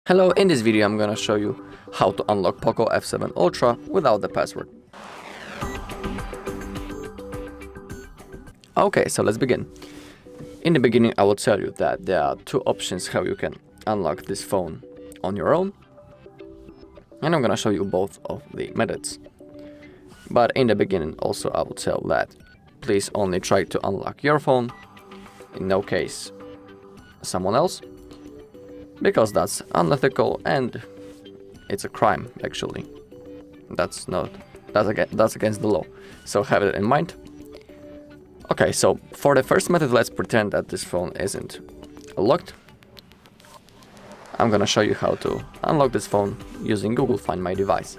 Hello, in this video I'm gonna show you how to unlock POCO F7 Ultra without the password. Okay, so let's begin. In the beginning I will tell you that there are two options how you can unlock this phone on your own. And I'm gonna show you both of the methods. But in the beginning also I will tell that please only try to unlock your phone, in no case someone else. Because that's unethical and it's a crime actually. That's against the law. So have it in mind. Okay, so for the first method, let's pretend that this phone isn't locked. I'm gonna show you how to unlock this phone using Google Find My Device.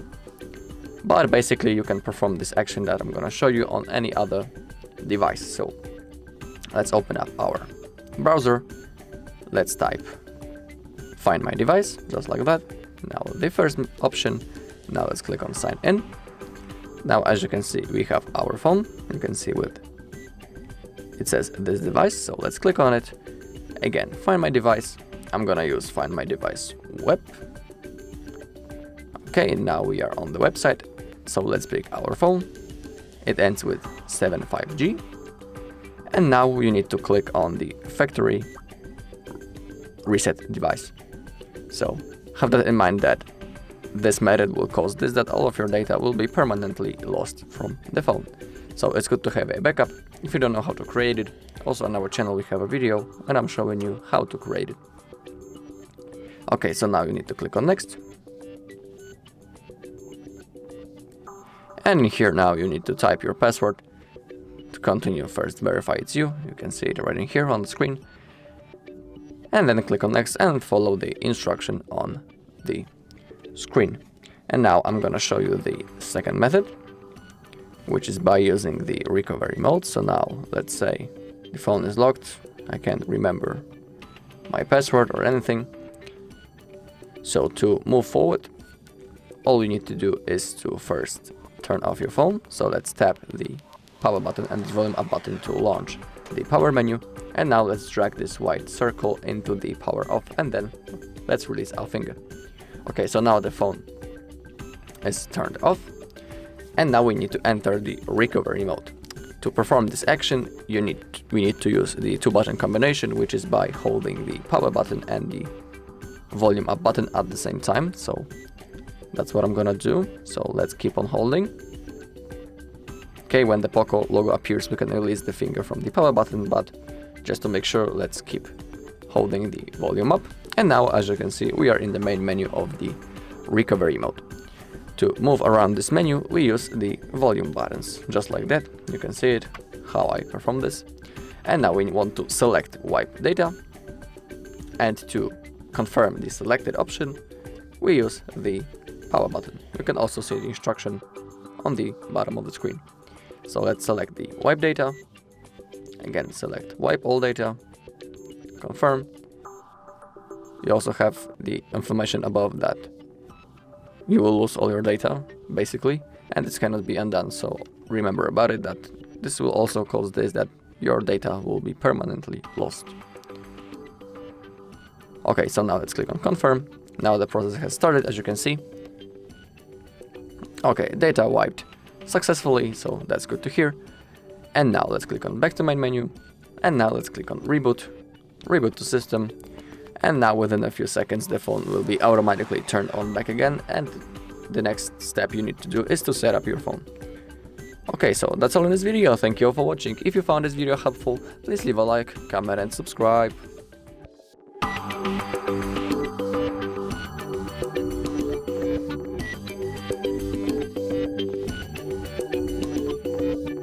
But basically you can perform this action that I'm gonna show you on any other device. So let's open up our browser. Let's type Find My Device, just like that. Now the first option. Now let's click on Sign In. Now as you can see, we have our phone. You can see it says this device, so let's click on it. Again, Find My Device. I'm gonna use Find My Device Web. Okay, now we are on the website. So let's pick our phone. It ends with 75G. And now you need to click on the factory reset device. So have that in mind that this method will cause this, that all of your data will be permanently lost from the phone. So it's good to have a backup if you don't know how to create it. Also on our channel we have a video and I'm showing you how to create it. Okay, so now you need to click on Next. And here now you need to type your password. To continue, first verify it's you. You can see it right in here on the screen. And then click on Next and follow the instruction on the screen. And now I'm gonna show you the second method, which is by using the recovery mode. So now let's say the phone is locked. I can't remember my password or anything. So to move forward, all you need to do is to first turn off your phone. So let's tap the power button and the volume up button to launch the power menu. And now let's drag this white circle into the power off and then let's release our finger. Okay, so now the phone is turned off and now we need to enter the recovery mode. To perform this action, we need to use the two button combination, which is by holding the power button and the volume up button at the same time. So that's what I'm gonna do. So let's keep on holding. Okay, when the POCO logo appears, we can release the finger from the power button, but just to make sure, let's keep holding the volume up. And now, as you can see, we are in the main menu of the recovery mode. To move around this menu, we use the volume buttons, just like that. You can see it, how I perform this. And now we want to select wipe data. And to confirm the selected option, we use the power button. You can also see the instruction on the bottom of the screen. So let's select the wipe data. Again, select wipe all data, confirm. You also have the information above that you will lose all your data, basically, and this cannot be undone. So remember about it that this will also cause this, that your data will be permanently lost. Okay, so now let's click on confirm. Now the process has started, as you can see. Okay, data wiped successfully, so that's good to hear. And now let's click on back to main menu. And now let's click on reboot to system. And now within a few seconds the phone will be automatically turned on back again. And the next step you need to do is to set up your phone. Okay, so that's all in this video. Thank you all for watching. If you found this video helpful, please leave a like, comment and subscribe.